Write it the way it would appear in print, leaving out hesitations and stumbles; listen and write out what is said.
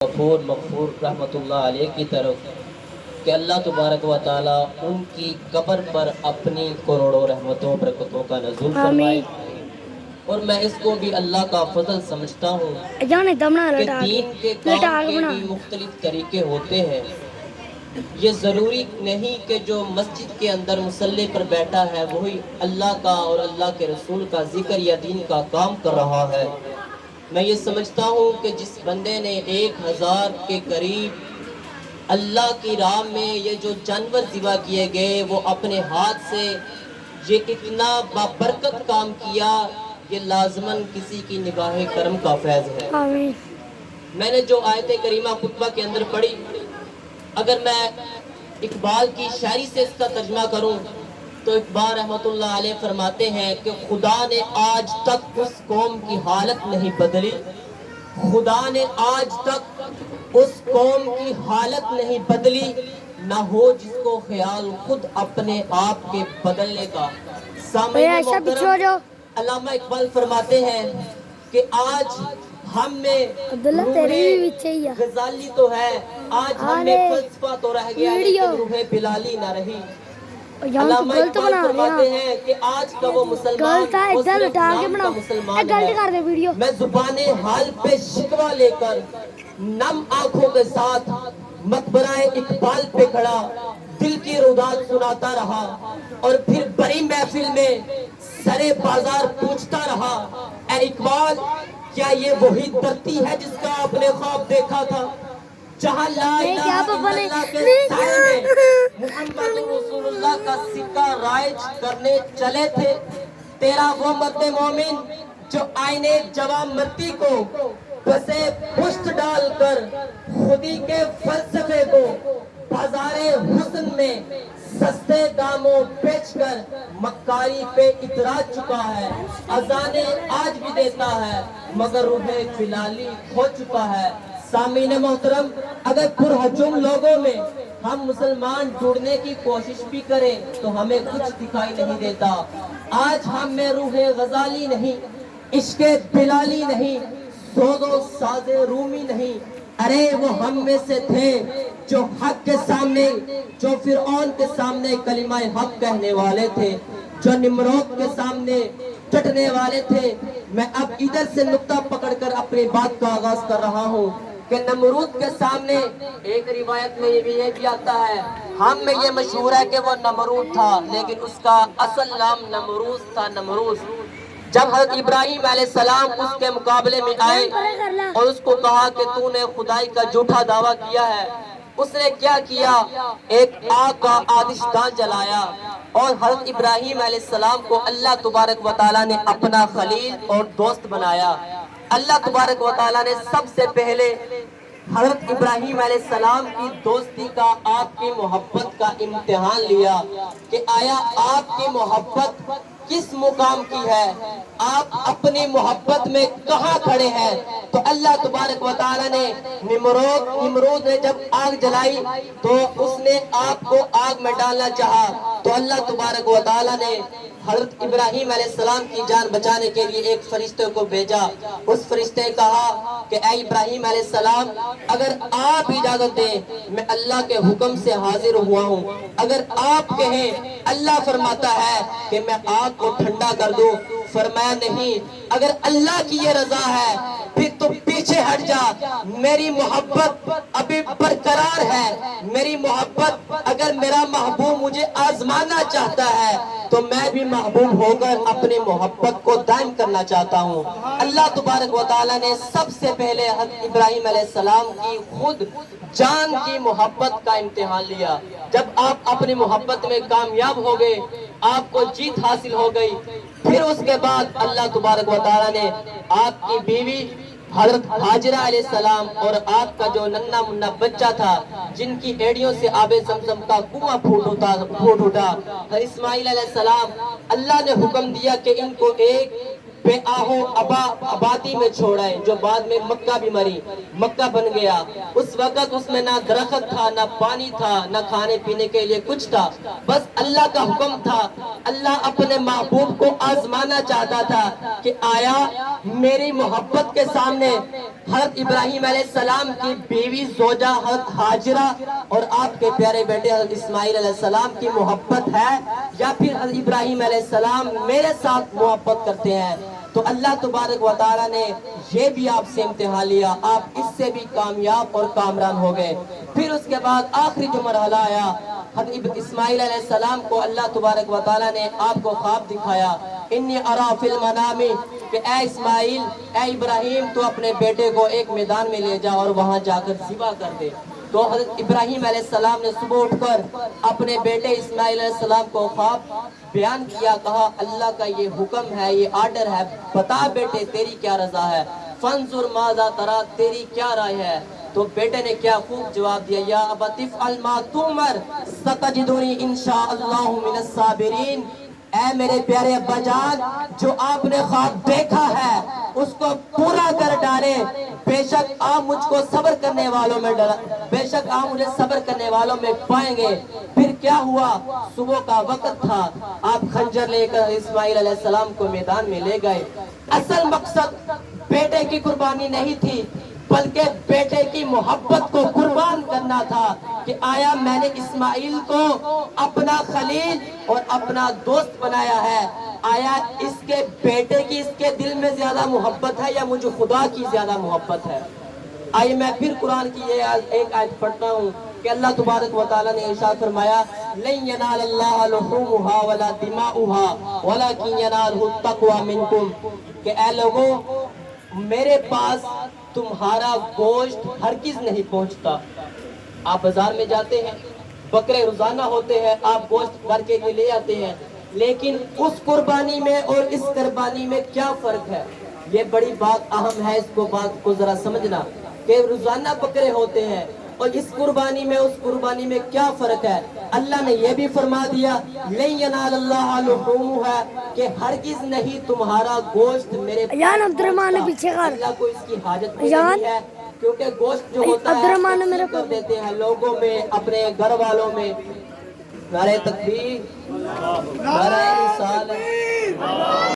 غفور مغفور رحمۃ اللہ علیہ کی طرف کہ اللہ تبارک و تعالیٰ ان کی قبر پر اپنی کروڑوں رحمتوں برکتوں کا نزول فرمائے۔ اور میں اس کو بھی اللہ کا فضل سمجھتا ہوں کہ دین کے کام کے بھی مختلف طریقے ہوتے ہیں۔ یہ ضروری نہیں کہ جو مسجد کے اندر مصلی پر بیٹھا ہے وہی اللہ کا اور اللہ کے رسول کا ذکر یا دین کا کام کر رہا ہے۔ میں یہ سمجھتا ہوں کہ جس بندے نے 1000 کے قریب اللہ کی راہ میں یہ جو جانور ذبح کیے گئے وہ اپنے ہاتھ سے یہ اتنا بابرکت کام کیا، یہ لازماً کسی کی نگاہ کرم کا فیض ہے۔ میں نے جو آیت کریمہ خطبہ کے اندر پڑھی، اگر میں اقبال کی شاعری سے اس کا ترجمہ کروں تو اقبال رحمۃ اللہ علیہ فرماتے ہیں کہ خدا نے آج تک اس قوم کی حالت نہیں بدلی، خدا نے آج تک اس قوم کی حالت نہیں بدلی، نہ ہو جس کو خیال خود اپنے آپ کے بدلنے کا۔ سامعین محترم، علامہ اقبال فرماتے ہیں کہ آج ہم میں روح غزالی تو ہے، آج ہم میں فلسفہ تو رہ گیا لیکن روح بلالی نہ رہی۔ علامہ اقبال فرماتے ہیں کہ آج کا وہ مسلمان وہ صرف نام کا مسلمان ہے۔ میں زبان حال پہ شکوہ لے کر نم آنکھوں کے ساتھ مقبرہ اقبال پہ کھڑا دل کی رودات سناتا رہا، اور پھر بڑی محفل میں سرے بازار پوچھتا رہا، اے اقبال کیا یہ وہی دھرتی ہے جس کا آپ نے خواب دیکھا تھا، جہاں لا الہ الا اللہ کے سائے میں محمد رسول اللہ کا سکہ رائج کرنے چلے تھے؟ تیرا وہ مرد مومن جو آئینے جوان مرتی کو بسے پشت ڈال کر خودی کے فلسفے کو بازار حسن میں سستے داموں بیچ کر مکاری پہ اترا چکا ہے، اذانیں آج بھی دیتا ہے مگر روح بلالی کھو چکا ہے۔ سامعین محترم، اگر پرہجوم لوگوں میں ہم مسلمان ڈھونڈنے کی کوشش بھی کریں تو ہمیں کچھ دکھائی نہیں دیتا۔ آج ہم میں روح غزالی نہیں، عشق بلالی نہیں، سوز و ساز رومی نہیں، ارے وہ ہم میں سے تھے جو حق کے سامنے، جو فرعون کے سامنے کلمہ حق کہنے والے تھے، جو نمرود کے سامنے ڈٹنے والے تھے۔ میں اب ادھر سے نقطہ پکڑ کر اپنی بات کا آغاز کر رہا ہوں کہ نمرود کے سامنے ایک روایت میں یہ بھی آتا ہے، ہم میں یہ مشہور ہے کہ وہ نمرود تھا لیکن اس کا اصل نام نمروز تھا۔ نمروز جب حضرت ابراہیم علیہ السلام اس کے مقابلے میں آئے اور اس کو کہا کہ تو نے خدائی کا جھوٹا دعویٰ کیا ہے، اس نے کیا کیا؟ ایک آگ کا آتش دان جلایا، اور حضرت ابراہیم علیہ السلام کو اللہ تبارک و تعالیٰ نے اپنا خلیل اور دوست بنایا۔ اللہ تبارک و تعالیٰ نے سب سے پہلے حضرت ابراہیم علیہ السلام کی دوستی کا، آپ کی محبت کا امتحان لیا کہ آیا آپ کی محبت کس مقام کی ہے، آپ اپنی محبت میں کہاں کھڑے ہیں؟ تو اللہ تبارک و تعالیٰ نے نمرود نے جب آگ جلائی تو اس نے آپ کو آگ میں ڈالنا چاہا، تو اللہ تبارک و تعالیٰ نے حضرت ابراہیم علیہ السلام کی جان بچانے کے لیے ایک فرشتے کو بھیجا۔ اس فرشتے نے کہا کہ اے ابراہیم علیہ السلام، اگر آپ اجازت دیں میں اللہ کے حکم سے حاضر ہوا ہوں، اگر آپ کہیں اللہ فرماتا ہے کہ میں آگ کو ٹھنڈا کر دوں۔ فرمایا نہیں، اگر اللہ کی یہ رضا ہے پھر تو پیچھے ہٹ جا، میری محبت ابھی برقرار ہے، میری محبت اگر میرا محبوب مجھے آزمانا چاہتا ہے تو میں بھی محبوب ہو کر اپنی محبت کو دائم کرنا چاہتا ہوں۔ اللہ تبارک و تعالیٰ نے سب سے پہلے حضرت ابراہیم علیہ السلام کی خود جان کی محبت کا امتحان لیا۔ جب آپ اپنی محبت میں کامیاب ہو گئے، آپ کو جیت حاصل ہو گئی، پھر اس کے بعد اللہ تبارک و تعالیٰ نے آپ کی بیوی حضرت حاجرہ علیہ السلام اور آپ کا جو ننھا منھا بچہ تھا جن کی ایڑیوں سے آب زمزم کا کنواں پھوٹ اٹھا، اسماعیل علیہ السلام، اللہ نے حکم دیا کہ ان کو ایک بے آہو آبادی میں چھوڑائے، جو بعد میں مکہ بھی مری، مکہ بن گیا۔ اس وقت اس میں نہ درخت تھا، نہ پانی تھا، نہ کھانے پینے کے لیے کچھ تھا، بس اللہ کا حکم تھا۔ اللہ اپنے محبوب کو آزمانا چاہتا تھا کہ آیا میری محبت کے سامنے حضرت ابراہیم علیہ السلام کی بیوی زوجہ حضرت ہاجرہ اور آپ کے پیارے بیٹے حضرت اسماعیل علیہ السلام کی محبت ہے، یا پھر حضرت ابراہیم علیہ السلام میرے ساتھ محبت کرتے ہیں؟ تو اللہ تبارک و تعالیٰ نے یہ بھی آپ سے امتحان لیا، آپ اس سے بھی کامیاب اور کامران ہو گئے۔ پھر اس کے بعد آخری جو مرحلہ آیا، حضرت اسماعیل علیہ السلام کو اللہ تبارک و تعالیٰ نے آپ کو خواب دکھایا، انی ارا فی المنام، کہ اے اسماعیل، اے ابراہیم، تو اپنے بیٹے کو ایک میدان میں لے جا اور وہاں جا کر ذبح کر دے۔ تو حضرت ابراہیم علیہ السلام نے صبح اٹھ کر اپنے بیٹے اسماعیل علیہ السلام کو خواب بیان کیا، کہا اللہ کا یہ حکم ہے، یہ آرڈر ہے، بتا بیٹے تیری کیا رضا ہے، فانظر ماذا ترى، تیری کیا رائے ہے؟ تو بیٹے نے کیا خوب جواب دیا، یا ابت افعل ما تؤمر ستجدنی انشاءاللہ من الصابرین۔ اے میرے پیارے ابا جان، جو آپ نے خواب دیکھا ہے اس کو پورا کر ڈالے، بے شک آپ مجھ کو صبر کرنے والوں میں بے شک آپ مجھے صبر کرنے والوں میں پائیں گے۔ پھر کیا ہوا، صبح کا وقت تھا، آپ خنجر لے کر اسماعیل علیہ السلام کو میدان میں لے گئے۔ اصل مقصد بیٹے کی قربانی نہیں تھی، بلکہ بیٹے کی محبت کو قربان کرنا تھا، کہ آیا میں نے اسماعیل کو اپنا خلیل اور اپنا دوست بنایا ہے، آیا اس کے بیٹے کی اس کے دل میں زیادہ محبت ہے یا مجھے خدا کی زیادہ محبت ہے؟ آئیے میں پھر قرآن کی یہ ایک آیت پڑھتا ہوں کہ اللہ تبارک و تعالیٰ نے ارشاد فرمایا، لن ینال اللہ لحومها ولا دماؤها ولکن ینالہ التقوی منکم، کہ اے لوگوں میرے پاس تمہارا گوشت ہرگز نہیں پہنچتا۔ آپ بازار میں جاتے ہیں، بکرے روزانہ ہوتے ہیں، آپ گوشت گھر کے لیے لے آتے ہیں، لیکن اس قربانی میں اور اس قربانی میں کیا فرق ہے؟ یہ بڑی بات اہم ہے، اس بات کو ذرا سمجھنا کہ روزانہ بکرے ہوتے ہیں اور اس قربانی میں اس قربانی میں کیا فرق ہے۔ اللہ نے یہ بھی فرما دیا، لن ینال اللہ لحومها، کہ ہرگز نہیں تمہارا گوشت میرے پاس، اللہ کو اس کی حاجت نہیں ہے، کیونکہ گوشت جو ہوتا ہے تقسیم کر دیتے ہیں لوگوں میں، اپنے گھر والوں میں۔ نعرہ تکبیر، نعرہ رسالت۔